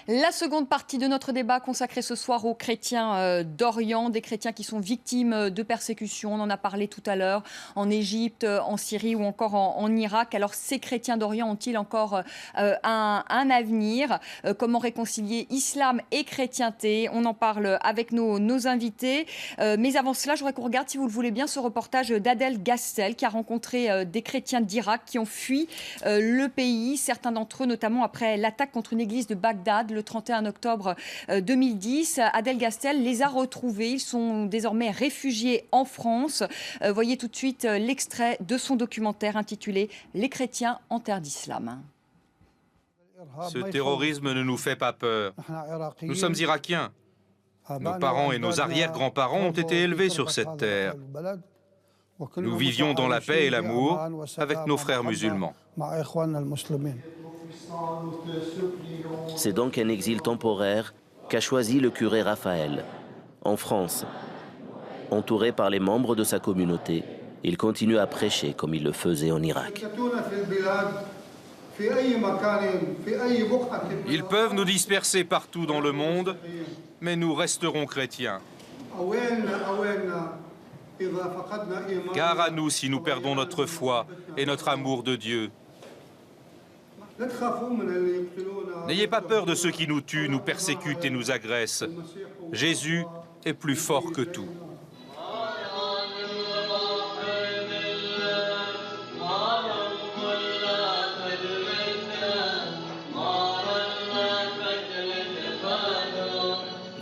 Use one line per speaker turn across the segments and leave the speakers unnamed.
La seconde partie de notre débat consacrée ce soir aux chrétiens d'Orient, des chrétiens qui sont victimes de persécutions. On en a parlé tout à l'heure, en Égypte, en Syrie ou encore en Irak. Alors ces chrétiens d'Orient ont-ils encore un avenir? Comment réconcilier islam et chrétienté? On en parle avec nos invités. Mais avant cela, j'aurais qu'on regarde, si vous le voulez bien, ce reportage d'Adel Gastel qui a rencontré des chrétiens d'Irak qui ont fui le pays. Certains d'entre eux, notamment après l'attaque contre une église de Bagdad le 31 octobre 2010. Adel Gastel les a retrouvés. Ils sont désormais réfugiés en France. Voyez tout de suite l'extrait de son documentaire intitulé « Les chrétiens en terre d'islam ».
Ce terrorisme ne nous fait pas peur. Nous sommes Irakiens. Nos parents et nos arrière-grands-parents ont été élevés sur cette terre. Nous vivions dans la paix et l'amour avec nos frères musulmans.
C'est donc un exil temporaire qu'a choisi le curé Raphaël. En France, entouré par les membres de sa communauté, il continue à prêcher comme il le faisait en Irak.
Ils peuvent nous disperser partout dans le monde, mais nous resterons chrétiens. Gare à nous si nous perdons notre foi et notre amour de Dieu. N'ayez pas peur de ceux qui nous tuent, nous persécutent et nous agressent. Jésus est plus fort que tout.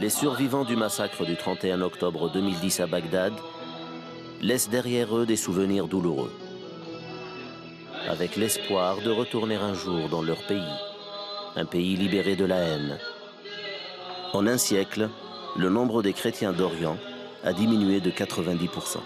Les survivants du massacre du 31 octobre 2010 à Bagdad laissent derrière eux des souvenirs douloureux, avec l'espoir de retourner un jour dans leur pays, un pays libéré de la haine. En un siècle, le nombre des chrétiens d'Orient a diminué de 90%.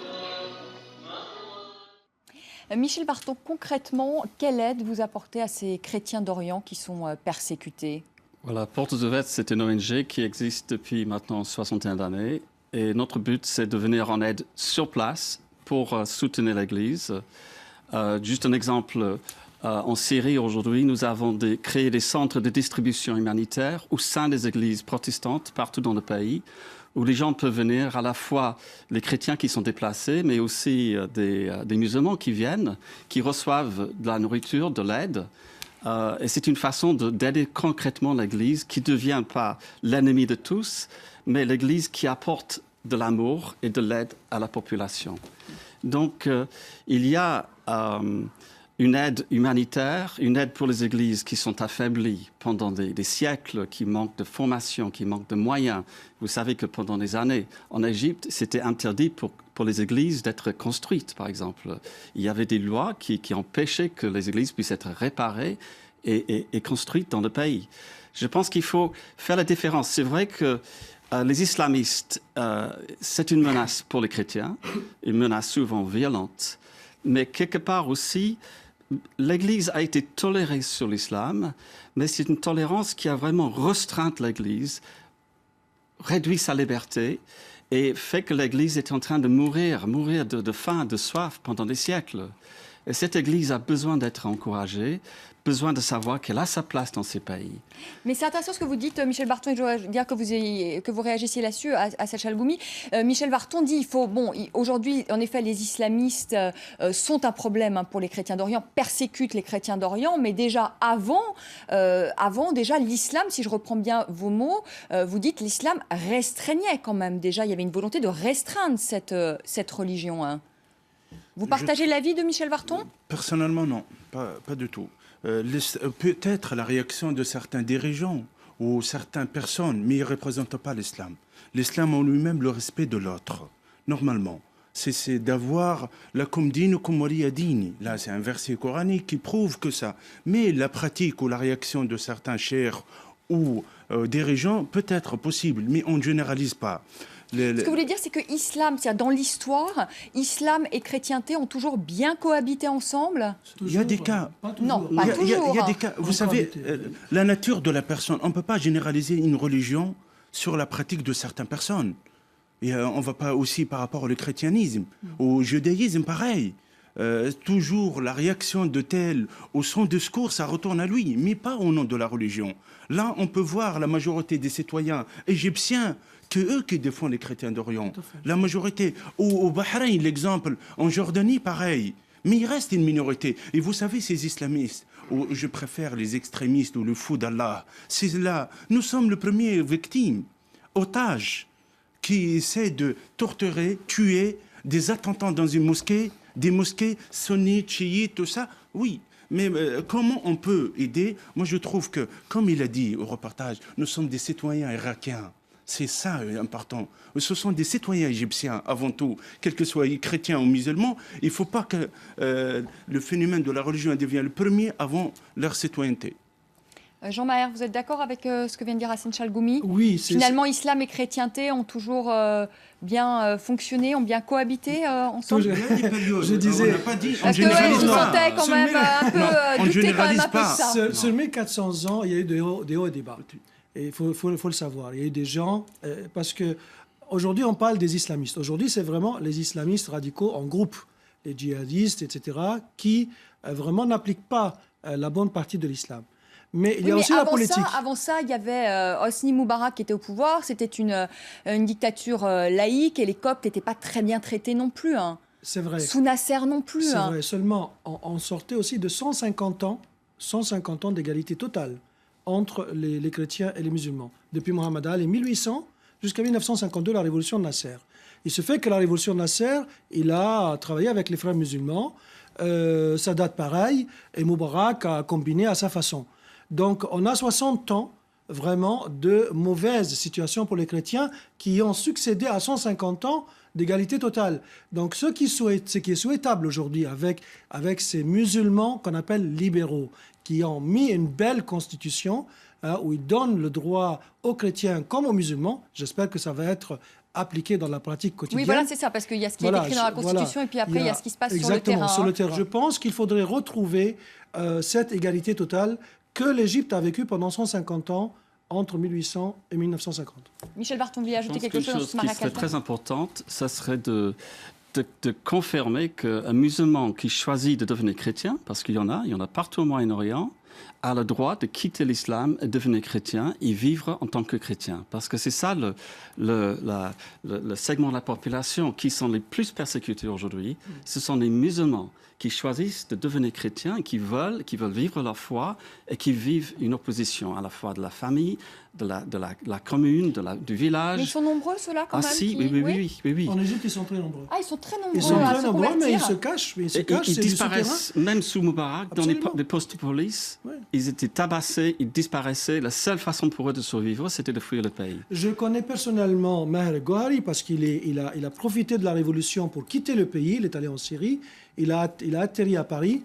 Michel Barton, concrètement, quelle aide vous apportez à ces chrétiens d'Orient qui sont persécutés?
Voilà, Portes Ouvertes, c'est une ONG qui existe depuis maintenant 61 années. Et notre but, c'est de venir en aide sur place pour soutenir l'Église. Juste un exemple, en Syrie, aujourd'hui, nous avons créé des centres de distribution humanitaire au sein des églises protestantes partout dans le pays, où les gens peuvent venir, à la fois les chrétiens qui sont déplacés, mais aussi des musulmans qui viennent, qui reçoivent de la nourriture, de l'aide. Et c'est une façon d'aider concrètement l'Église qui ne devient pas l'ennemi de tous, mais l'Église qui apporte de l'amour et de l'aide à la population. Donc, il y a une aide humanitaire, une aide pour les églises qui sont affaiblies pendant des siècles, qui manquent de formation, qui manquent de moyens. Vous savez que pendant des années, en Égypte, c'était interdit pour les églises d'être construites, par exemple. Il y avait des lois qui empêchaient que les églises puissent être réparées et construites dans le pays. Je pense qu'il faut faire la différence. C'est vrai que les islamistes, c'est une menace pour les chrétiens, une menace souvent violente, mais quelque part aussi, l'Église a été tolérée sur l'islam, mais c'est une tolérance qui a vraiment restreint l'Église, réduit sa liberté et fait que l'Église est en train de mourir de faim, de soif pendant des siècles. Et cette Église a besoin d'être encouragée, besoin de savoir qu'elle a sa place dans ces pays.
Mais c'est intéressant ce que vous dites, Michel Barton, et je voudrais dire que vous réagissiez là-dessus, à Sacha Algoumi. Michel Barton dit, aujourd'hui, en effet, les islamistes sont un problème pour les chrétiens d'Orient, persécutent les chrétiens d'Orient, mais déjà avant déjà l'islam, si je reprends bien vos mots, vous dites l'islam restreignait quand même. Déjà, il y avait une volonté de restreindre cette religion. Hein. Vous partagez l'avis de Michel Barton?
Personnellement, non, pas du tout. Peut-être la réaction de certains dirigeants ou certaines personnes, mais ils ne représentent pas l'islam. L'islam en lui-même, le respect de l'autre, normalement. C'est d'avoir la comme dine comme waliya dini. Là, c'est un verset coranique qui prouve que ça. Mais la pratique ou la réaction de certains chers ou dirigeants peut être possible, mais on ne généralise pas.
Ce que vous voulez dire, c'est que islam, c'est-à-dire dans l'histoire, islam et chrétienté ont toujours bien cohabité ensemble?
Il y a des cas.
Non, pas toujours.
Il y a des cas. Vous savez, la nature de la personne, on ne peut pas généraliser une religion sur la pratique de certaines personnes. Et on ne va pas aussi par rapport au chrétianisme, au judaïsme, pareil. toujours la réaction de tel ou son discours, ça retourne à lui, mais pas au nom de la religion. Là, on peut voir la majorité des citoyens égyptiens que eux qui défendent les chrétiens d'Orient. La majorité. Au Bahreïn, l'exemple. En Jordanie, pareil. Mais il reste une minorité. Et vous savez, ces islamistes, ou je préfère les extrémistes ou le fou d'Allah, c'est là, nous sommes les premières victimes, otages, qui essaient de torturer, tuer des attentats dans une mosquée, des mosquées sunnites, chiites, tout ça. Oui. Mais comment on peut aider? Moi, je trouve que, comme il a dit au reportage, nous sommes des citoyens irakiens. C'est ça important. Ce sont des citoyens égyptiens avant tout, quels que soient chrétiens ou musulmans. Il ne faut pas que le phénomène de la religion devienne le premier avant leur citoyenneté.
Jean Maher, vous êtes d'accord avec ce que vient de dire Hassan Chalgoumi?
Oui.
Finalement, islam et chrétienté ont toujours bien fonctionné, ont bien cohabité ensemble.
Je disais...
Parce que je vous sentais quand même un peu douter quand même un peu de ça.
Sur 1400 ans, il y a eu des hauts et des bas. Et il faut le savoir. Il y a eu des gens... parce que aujourd'hui, on parle des islamistes. Aujourd'hui, c'est vraiment les islamistes radicaux en groupe, les djihadistes, etc., qui vraiment n'appliquent pas la bonne partie de l'islam. Mais il y a aussi la politique.
Avant ça, il y avait Hosni Moubarak qui était au pouvoir. C'était une dictature laïque et les Coptes n'étaient pas très bien traités non plus. Hein.
C'est vrai.
Sous Nasser non plus.
C'est vrai. Seulement, on sortait aussi de 150 ans d'égalité totale entre les chrétiens et les musulmans. Depuis Mohammed Ali, 1800 jusqu'à 1952, la révolution de Nasser. Il se fait que la révolution de Nasser, il a travaillé avec les frères musulmans. Sadat pareil, et Moubarak a combiné à sa façon. Donc, on a 60 ans, vraiment, de mauvaises situations pour les chrétiens qui ont succédé à 150 ans d'égalité totale. Donc, ce qui est souhaitable aujourd'hui avec ces musulmans qu'on appelle libéraux, qui ont mis une belle constitution où ils donnent le droit aux chrétiens comme aux musulmans, j'espère que ça va être appliqué dans la pratique quotidienne.
Oui, voilà, c'est ça, parce qu'il y a ce qui est écrit dans la Constitution et puis après, il y a ce qui se passe sur le terrain.
Exactement, sur le terrain. Je pense qu'il faudrait retrouver cette égalité totale que l'Égypte a vécue pendant 150 ans, entre 1800 et 1950.
Michel Barton, vous voulez ajouter quelque chose?
Une chose qui serait très importante, ça serait de confirmer qu'un musulman qui choisit de devenir chrétien, parce qu'il y en a partout au Moyen-Orient, a le droit de quitter l'islam et devenir chrétien et vivre en tant que chrétien. Parce que c'est ça le segment de la population qui sont les plus persécutés aujourd'hui. Ce sont les musulmans qui choisissent de devenir chrétiens et qui veulent vivre leur foi et qui vivent une opposition à la fois de la famille, de la commune, du village.
Mais ils sont nombreux, ceux-là, quand même.
Si, oui.
En Égypte, ils sont très nombreux.
Ah, ils sont très nombreux.
Ils sont très nombreux, mais ils se cachent.
Ils disparaissent, même sous Moubarak,
Absolument.
dans les postes de police.
Oui.
Ils étaient tabassés, ils disparaissaient. La seule façon pour eux de survivre, c'était de fuir le pays.
Je connais personnellement Maher Gohari parce qu'il a profité de la révolution pour quitter le pays. Il est allé en Syrie. Il a atterri à Paris.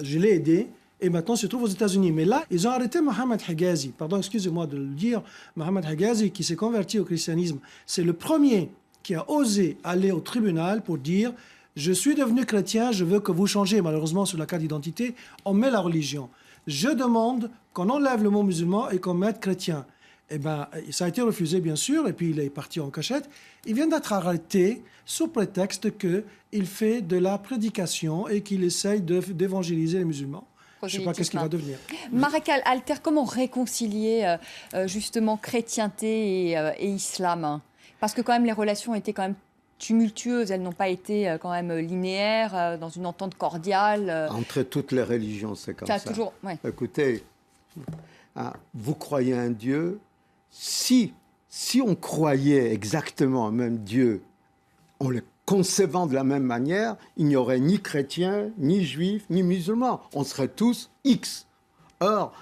Je l'ai aidé. Et maintenant, il se trouve aux États-Unis. Mais là, ils ont arrêté Mohamed Hegazi. Pardon, excusez-moi de le dire. Mohamed Hegazi, qui s'est converti au christianisme, c'est le premier qui a osé aller au tribunal pour dire « Je suis devenu chrétien, je veux que vous changiez. » Malheureusement, sur la carte d'identité, on met la religion. Je demande qu'on enlève le mot musulman et qu'on mette chrétien. Eh bien, ça a été refusé, bien sûr, et puis il est parti en cachette. Il vient d'être arrêté sous prétexte qu'il fait de la prédication et qu'il essaye d'évangéliser les musulmans. Je ne sais pas qu'est-ce qu'il va devenir.
Marek Alter, comment réconcilier justement chrétienté et islam? Parce que quand même les relations étaient quand même tumultueuses, elles n'ont pas été quand même linéaires, dans une entente cordiale.
Entre toutes les religions, c'est comme ça.
Toujours, ouais.
Écoutez, vous croyez un Dieu, si on croyait exactement au même Dieu, on le concevant de la même manière, il n'y aurait ni chrétiens, ni juifs, ni musulmans. On serait tous X. Or,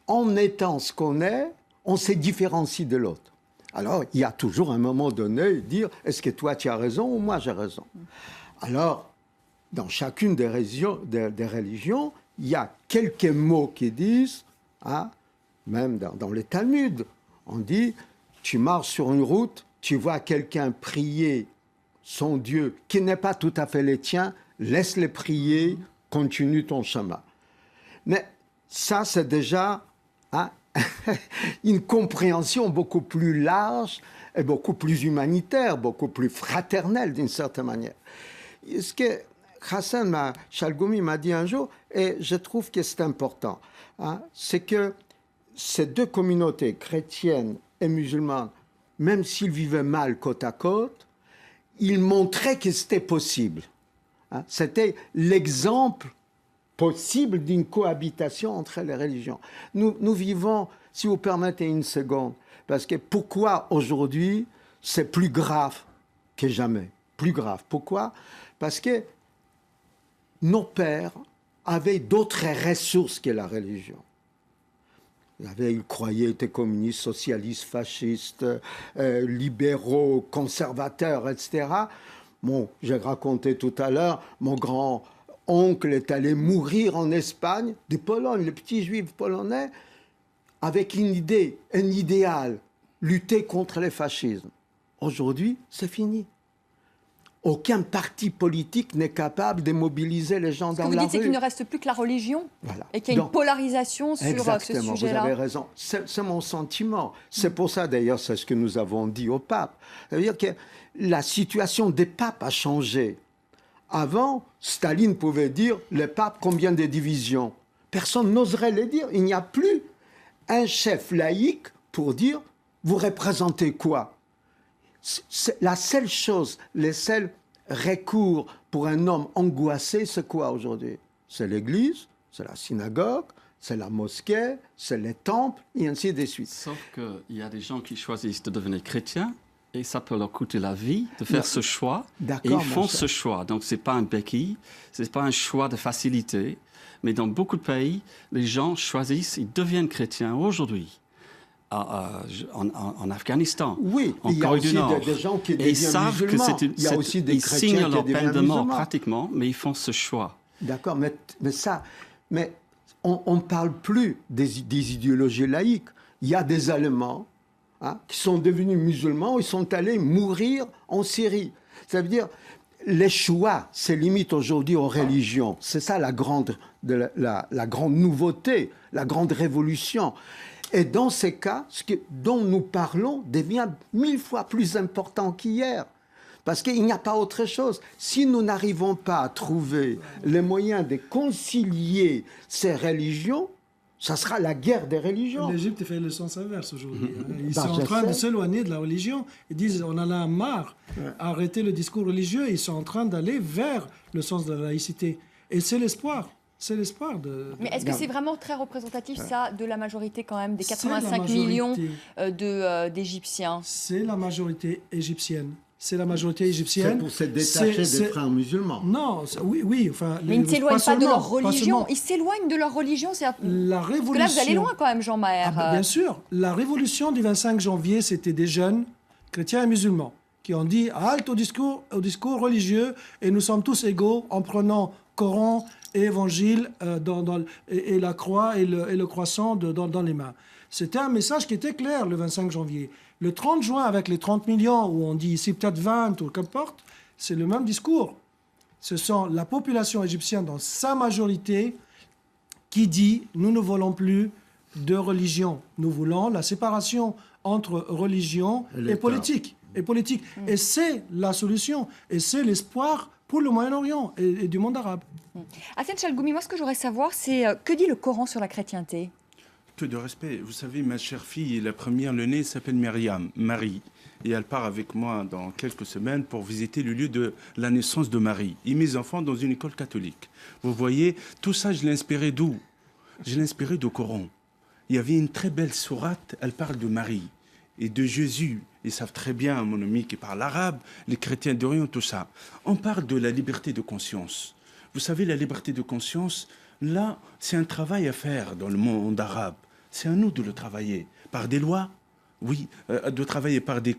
en étant ce qu'on est, on se différencie de l'autre. Alors, il y a toujours un moment donné, dire, est-ce que toi tu as raison ou moi j'ai raison? Alors, dans chacune des religions, il y a quelques mots qui disent, même dans les Talmuds, on dit, tu marches sur une route, tu vois quelqu'un prier son Dieu, qui n'est pas tout à fait le tien, laisse-les prier, continue ton chemin. Mais ça, c'est déjà une compréhension beaucoup plus large et beaucoup plus humanitaire, beaucoup plus fraternelle d'une certaine manière. Ce que Hassan Chalgoumi m'a dit un jour, et je trouve que c'est important, hein, c'est que ces deux communautés, chrétiennes et musulmanes, même s'ils vivaient mal côte à côte, ils montraient que c'était possible. Hein. C'était l'exemple possible d'une cohabitation entre les religions. Nous vivons, si vous permettez une seconde, parce que pourquoi aujourd'hui c'est plus grave que jamais? Plus grave. Pourquoi? Parce que nos pères avaient d'autres ressources que la religion. Ils croyaient, étaient communistes, socialistes, fascistes, libéraux, conservateurs, etc. Bon, j'ai raconté tout à l'heure, mon grand-oncle est allé mourir en Espagne, de Pologne, le petit juif polonais, avec une idée, un idéal, lutter contre le fascisme. Aujourd'hui, c'est fini. Aucun parti politique n'est capable de mobiliser les gens dans la rue.
Ce que vous dites, c'est qu'il ne reste plus que la religion,
voilà.
Et qu'il y a une polarisation sur ce sujet-là.
Exactement, vous avez raison. C'est mon sentiment. C'est pour ça, d'ailleurs, c'est ce que nous avons dit au pape. C'est-à-dire que la situation des papes a changé. Avant, Staline pouvait dire, le pape, combien de divisions? Personne n'oserait le dire. Il n'y a plus un chef laïque pour dire, vous représentez quoi? C'est la seule chose, le seul recours pour un homme angoissé, c'est quoi aujourd'hui? C'est l'église, c'est la synagogue, c'est la mosquée, c'est les temples, et ainsi de suite.
Sauf qu'il y a des gens qui choisissent de devenir chrétiens, et ça peut leur coûter la vie de faire ce choix. Et ils font ce choix. Donc, ce n'est pas un béquille, ce n'est pas un choix de facilité. Mais dans beaucoup de pays, les gens choisissent, ils deviennent chrétiens aujourd'hui. En Afghanistan,
oui,
en Corée du Nord.
Des gens qui
et ils savent que
il y a aussi des
ils
chrétiens
signent leur
qui
peine de
deviennent
mort
musulmans.
pratiquement, mais ils font ce choix.
D'accord, mais on ne parle plus des idéologies laïques. Il y a des Allemands qui sont devenus musulmans, ils sont allés mourir en Syrie. Ça veut dire, les choix se limitent aujourd'hui aux religions. C'est ça la grande nouveauté, la grande révolution. Et dans ces cas, ce dont nous parlons devient 1000 fois plus important qu'hier. Parce qu'il n'y a pas autre chose. Si nous n'arrivons pas à trouver les moyens de concilier ces religions, ça sera la guerre des religions.
L'Égypte fait le sens inverse aujourd'hui. Ils sont en train de s'éloigner de la religion. Ils disent on en a marre, arrêtez le discours religieux. Ils sont en train d'aller vers le sens de la laïcité. Et c'est l'espoir. C'est l'espoir de...
Mais est-ce que c'est vraiment très représentatif, ça, de la majorité quand même, des 85 millions d'Égyptiens?
C'est la majorité égyptienne. C'est la majorité égyptienne.
C'est pour se détacher des frères musulmans.
Non, oui. Enfin,
mais ils ne s'éloignent pas de leur religion. Ils s'éloignent de leur religion.
La révolution...
Parce que là, vous allez loin quand même, Jean Maher.
Bien sûr. La révolution du 25 janvier, c'était des jeunes chrétiens et musulmans qui ont dit halte au discours religieux et nous sommes tous égaux en prenant Coran et Évangile et la croix et le croissant dans les mains. C'était un message qui était clair le 25 janvier. Le 30 juin, avec les 30 millions, où on dit ici peut-être 20 ou qu'importe, c'est le même discours. Ce sont la population égyptienne dans sa majorité qui dit « nous ne voulons plus de religion, nous voulons la séparation entre religion et politique. » Et c'est la solution, et c'est l'espoir pour le Moyen-Orient et du monde arabe.
Hassan Chalgoumi, moi ce que j'aurais savoir, c'est que dit le Coran sur la chrétienté?
Peu de respect. Vous savez, ma chère fille, la première, le nez s'appelle Myriam, Marie. Et elle part avec moi dans quelques semaines pour visiter le lieu de la naissance de Marie. Et mes enfants dans une école catholique. Vous voyez, tout ça, je l'ai inspiré d'où? Je l'ai inspiré du Coran. Il y avait une très belle sourate, elle parle de Marie et de Jésus. Ils savent très bien, mon ami qui parle arabe, les chrétiens d'Orient, tout ça. On parle de la liberté de conscience. Vous savez, la liberté de conscience, là, c'est un travail à faire dans le monde arabe. C'est à nous de le travailler. Par des lois, oui, de travailler par des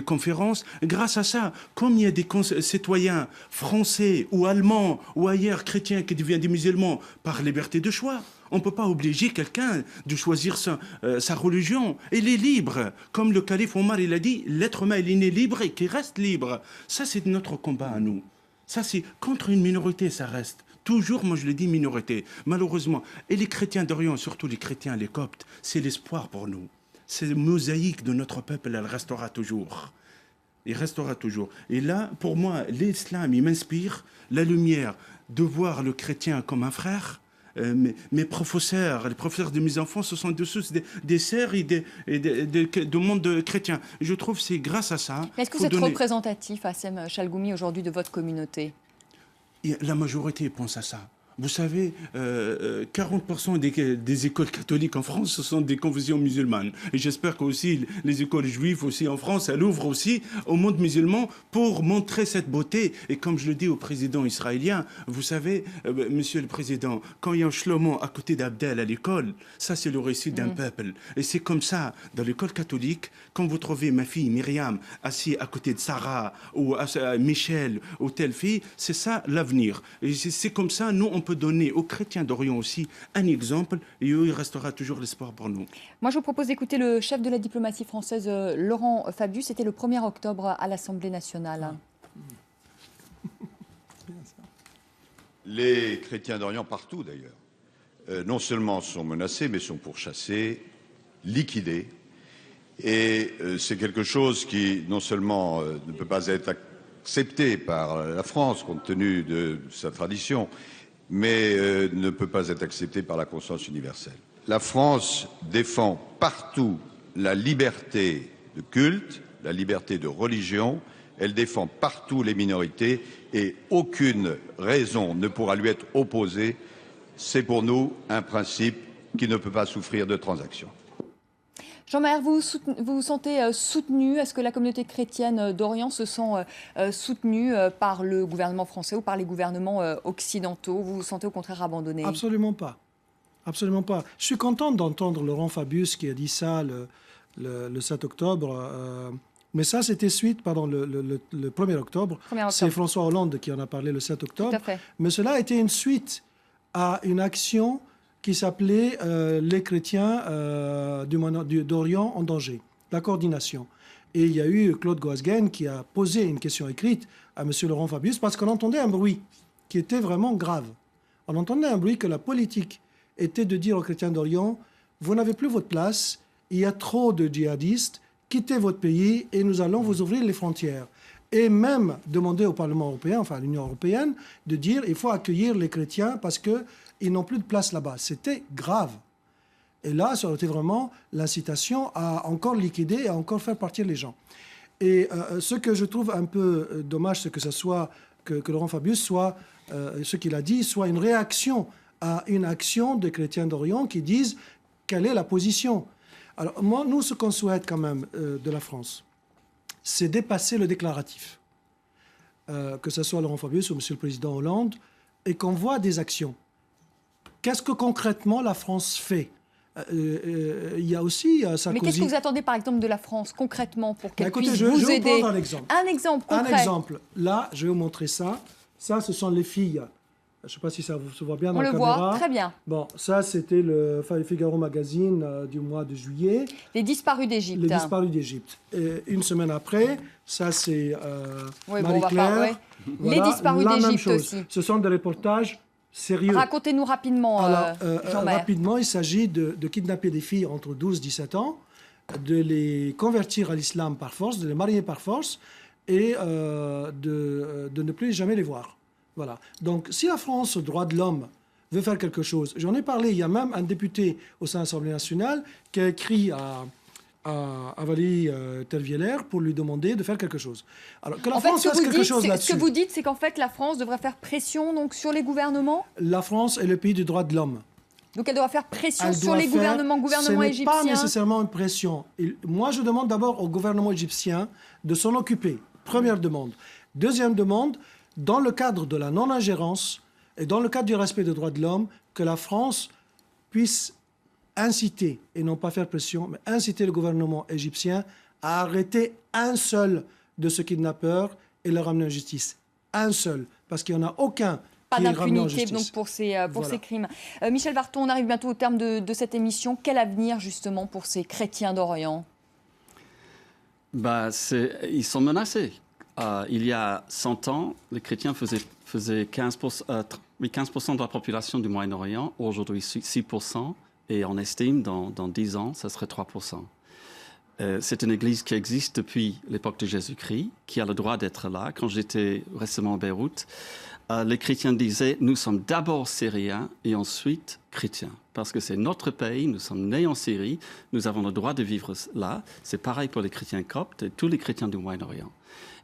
conférences. Grâce à ça, comme il y a des citoyens français ou allemands ou ailleurs chrétiens qui deviennent des musulmans par liberté de choix, on ne peut pas obliger quelqu'un de choisir sa religion. Il est libre. Comme le calife Omar, il a dit, l'être humain, il est né libre et qu'il reste libre. Ça, c'est notre combat à nous. Ça, c'est contre une minorité, ça reste. Toujours, moi je le dis, minorité. Malheureusement. Et les chrétiens d'Orient, surtout les chrétiens, les coptes, c'est l'espoir pour nous. C'est mosaïque de notre peuple, elle restera toujours. Il restera toujours. Et là, pour moi, l'islam, il m'inspire la lumière de voir le chrétien comme un frère. Mes professeurs, les professeurs de mes enfants, ce sont des sœurs et du monde chrétien. Je trouve que c'est grâce à ça.
Est-ce que vous êtes représentatif, Hassem Chalgoumi, aujourd'hui de votre communauté?
La majorité pense à ça. Vous savez, 40% des écoles catholiques en France, ce sont des confessions musulmanes. Et j'espère que aussi les écoles juives aussi en France, elles ouvrent aussi au monde musulman pour montrer cette beauté. Et comme je le dis au président israélien, vous savez, monsieur le président, quand il y a un Shlomo à côté d'Abdel à l'école, ça c'est le récit d'un peuple. Et c'est comme ça, dans l'école catholique, quand vous trouvez ma fille Myriam assise à côté de Sarah ou Michel ou telle fille, c'est ça l'avenir. Et c'est comme ça, nous, on peut donner aux chrétiens d'Orient aussi un exemple et eux, il restera toujours l'espoir pour nous.
Moi, je vous propose d'écouter le chef de la diplomatie française, Laurent Fabius. C'était le 1er octobre à l'Assemblée nationale.
Les chrétiens d'Orient, partout d'ailleurs, non seulement sont menacés, mais sont pourchassés, liquidés. Et c'est quelque chose qui, non seulement ne peut pas être accepté par la France, compte tenu de sa tradition, mais ne peut pas être accepté par la conscience universelle. La France défend partout la liberté de culte, la liberté de religion, elle défend partout les minorités et aucune raison ne pourra lui être opposée. C'est pour nous un principe qui ne peut pas souffrir de transaction.
Jean-Maher, vous vous sentez soutenu? Est-ce que la communauté chrétienne d'Orient se sent soutenue par le gouvernement français ou par les gouvernements occidentaux? Vous vous sentez au contraire abandonné?
Absolument pas. Absolument pas. Je suis content d'entendre Laurent Fabius qui a dit ça le 7 octobre. Mais ça, c'était suite, pardon, le 1er octobre. C'est François Hollande qui en a parlé le 7 octobre.
Tout à fait.
Mais cela a été une suite à une action qui s'appelait les chrétiens d'Orient en danger, la coordination. Et il y a eu Claude Goasguen qui a posé une question écrite à M. Laurent Fabius parce qu'on entendait un bruit qui était vraiment grave. On entendait un bruit que la politique était de dire aux chrétiens d'Orient, vous n'avez plus votre place, il y a trop de djihadistes, quittez votre pays et nous allons vous ouvrir les frontières. Et même demander au Parlement européen, enfin à l'Union européenne, de dire il faut accueillir les chrétiens parce qu'ils n'ont plus de place là-bas. C'était grave. Et là, ça aurait été vraiment l'incitation à encore liquider et à encore faire partir les gens. Et ce que je trouve un peu dommage, c'est que ça soit que Laurent Fabius soit, ce qu'il a dit, soit une réaction à une action des chrétiens d'Orient qui disent quelle est la position. Alors moi, nous, ce qu'on souhaite quand même de la France, c'est dépasser le déclaratif. Que ce soit Laurent Fabius ou M. le Président Hollande, et qu'on voit des actions. Qu'est-ce que concrètement la France fait? Il y a aussi Sarkozy.
Mais qu'est-ce que vous attendez par exemple de la France concrètement pour qu'elle puisse
je
vous
vais
aider?
prendre un exemple.
Un exemple concret.
Un exemple. Là, je vais vous montrer ça. Ça, ce sont les filles. Je ne sais pas si ça se voit bien dans la caméra.
On le voit, très bien.
Bon, ça, c'était le Figaro Magazine du mois de juillet.
Les disparus d'Égypte.
Les disparus d'Égypte. Une semaine après, ça, c'est
oui,
Marie-Claire.
Bon, voilà, les disparus d'Égypte aussi.
Ce sont des reportages sérieux.
Racontez-nous rapidement, Jean-Maher.
Rapidement, il s'agit de kidnapper des filles entre 12 et 17 ans, de les convertir à l'islam par force, de les marier par force et de ne plus jamais les voir. Voilà. Donc, si la France, droits de l'homme, veut faire quelque chose, j'en ai parlé, il y a même un député au sein de l'Assemblée nationale qui a écrit à Valérie Terviéler pour lui demander de faire quelque chose. Alors, que la France fasse quelque chose là-dessus.
Ce que vous dites, c'est qu'en fait, la France devrait faire pression donc, sur les gouvernements?
La France est le pays du droit de l'homme.
Donc elle doit faire pression sur les gouvernements égyptiens?
Ce n'est pas nécessairement une pression. Moi, je demande d'abord au gouvernement égyptien de s'en occuper. Première demande. Deuxième demande, dans le cadre de la non-ingérence et dans le cadre du respect des droits de l'homme, que la France puisse inciter, et non pas faire pression, mais inciter le gouvernement égyptien à arrêter un seul de ce kidnappeur et le ramener en justice. Un seul, parce qu'il n'y en a aucun
pas
qui est ramené en justice.
Pas d'impunité pour ces crimes. Michel Varton, on arrive bientôt au terme de cette émission. Quel avenir justement pour ces chrétiens d'Orient?
Ils sont menacés. Il y a 100 ans, les chrétiens faisaient 15% de la population du Moyen-Orient. Aujourd'hui, 6%. Et on estime dans 10 ans, ça serait 3%. C'est une église qui existe depuis l'époque de Jésus-Christ, qui a le droit d'être là. Quand j'étais récemment à Beyrouth, les chrétiens disaient « Nous sommes d'abord syriens et ensuite chrétiens. Parce que c'est notre pays, nous sommes nés en Syrie, nous avons le droit de vivre là. C'est pareil pour les chrétiens coptes et tous les chrétiens du Moyen-Orient.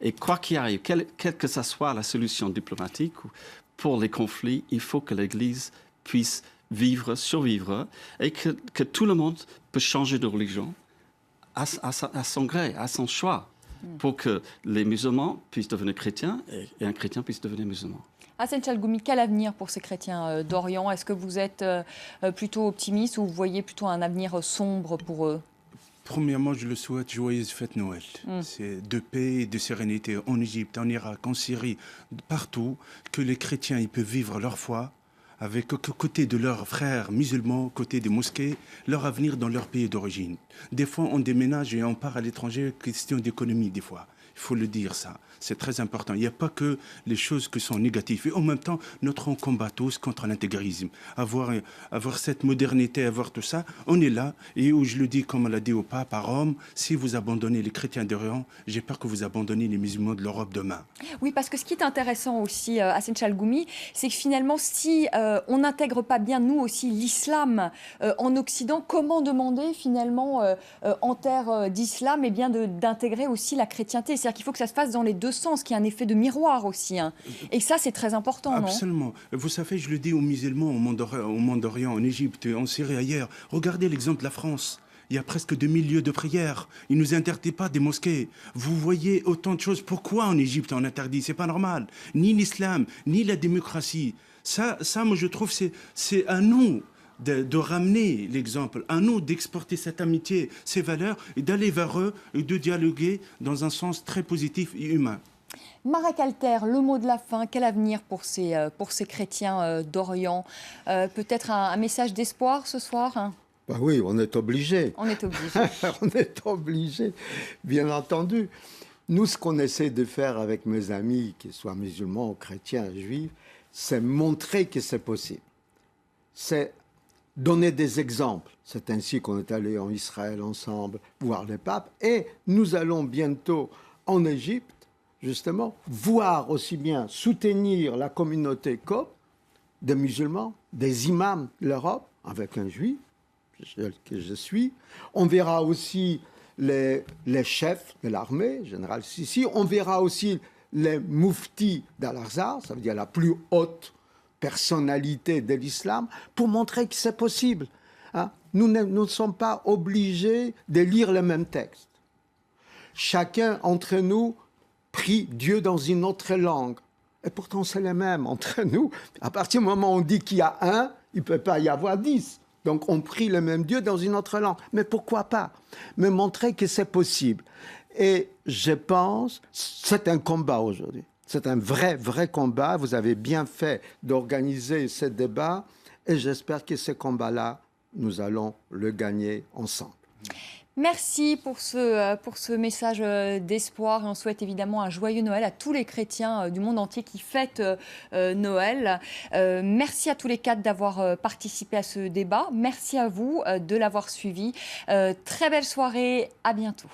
Et quoi qu'il arrive, quelle que ce soit la solution diplomatique pour les conflits, il faut que l'Église puisse vivre, survivre, et que tout le monde peut changer de religion à son gré, à son choix, pour que les musulmans puissent devenir chrétiens et un chrétien puisse devenir musulman.
Hassan Chalgoumi, quel avenir pour ces chrétiens d'Orient? Est-ce que vous êtes plutôt optimiste ou vous voyez plutôt un avenir sombre pour eux?
Premièrement, je le souhaite joyeuse fête Noël. C'est de paix et de sérénité en Égypte, en Irak, en Syrie, partout, que les chrétiens ils peuvent vivre leur foi avec côté de leurs frères musulmans, côté des mosquées, leur avenir dans leur pays d'origine. Des fois, on déménage et on part à l'étranger, question d'économie des fois. Il faut le dire, ça. C'est très important. Il n'y a pas que les choses qui sont négatives. Et en même temps, on combat tous contre l'intégrisme. Avoir cette modernité, avoir tout ça, on est là. Et où je le dis, comme on l'a dit au pape à Rome, si vous abandonnez les chrétiens d'Orient, j'ai peur que vous abandonnez les musulmans de l'Europe demain.
Oui, parce que ce qui est intéressant aussi, Hassan Chalgoumi, c'est que finalement, si on n'intègre pas bien, nous aussi, l'islam en Occident, comment demander finalement, en terre d'islam, eh bien, d'intégrer aussi la chrétienté? C'est-à-dire qu'il faut que ça se fasse dans les deux sens, qu'il y ait un effet de miroir aussi. Hein. Et ça, c'est très important, non?
Absolument. Vous savez, je le dis aux musulmans au Monde-Orient, en Égypte, en Syrie, ailleurs. Regardez l'exemple de la France. Il y a presque 2000 lieux de prière. Ils ne nous interdisent pas des mosquées. Vous voyez autant de choses. Pourquoi en Égypte on interdit? C'est pas normal. Ni l'islam, ni la démocratie. Ça, moi, je trouve, c'est à nous de ramener l'exemple, à nous d'exporter cette amitié, ces valeurs, et d'aller vers eux et de dialoguer dans un sens très positif et humain.
Marek Alter, le mot de la fin, quel avenir pour ces chrétiens d'Orient? Peut-être un message d'espoir ce soir, hein?
Bah oui, on est obligé.
On est obligé.
On est obligé, bien entendu. Nous, ce qu'on essaie de faire avec mes amis, qu'ils soient musulmans, chrétiens, juifs, c'est montrer que c'est possible. C'est donner des exemples. C'est ainsi qu'on est allé en Israël ensemble voir les papes. Et nous allons bientôt en Égypte, justement, voir aussi bien soutenir la communauté copte, des musulmans, des imams de l'Europe, avec un juif, que je suis. On verra aussi les chefs de l'armée, général Sissi. On verra aussi les mouftis d'Al-Azhar, ça veut dire la plus haute personnalité de l'islam, pour montrer que c'est possible. Hein? Nous ne sommes pas obligés de lire le même texte. Chacun entre nous prie Dieu dans une autre langue. Et pourtant, c'est le même entre nous. À partir du moment où on dit qu'il y a un, il ne peut pas y avoir 10. Donc, on prie le même Dieu dans une autre langue. Mais pourquoi pas? Mais montrer que c'est possible. Et je pense, c'est un combat aujourd'hui. C'est un vrai combat. Vous avez bien fait d'organiser ce débat. Et j'espère que ce combat-là, nous allons le gagner ensemble.
Merci pour ce message d'espoir. Et on souhaite évidemment un joyeux Noël à tous les chrétiens du monde entier qui fêtent Noël. Merci à tous les quatre d'avoir participé à ce débat. Merci à vous de l'avoir suivi. Très belle soirée. À bientôt.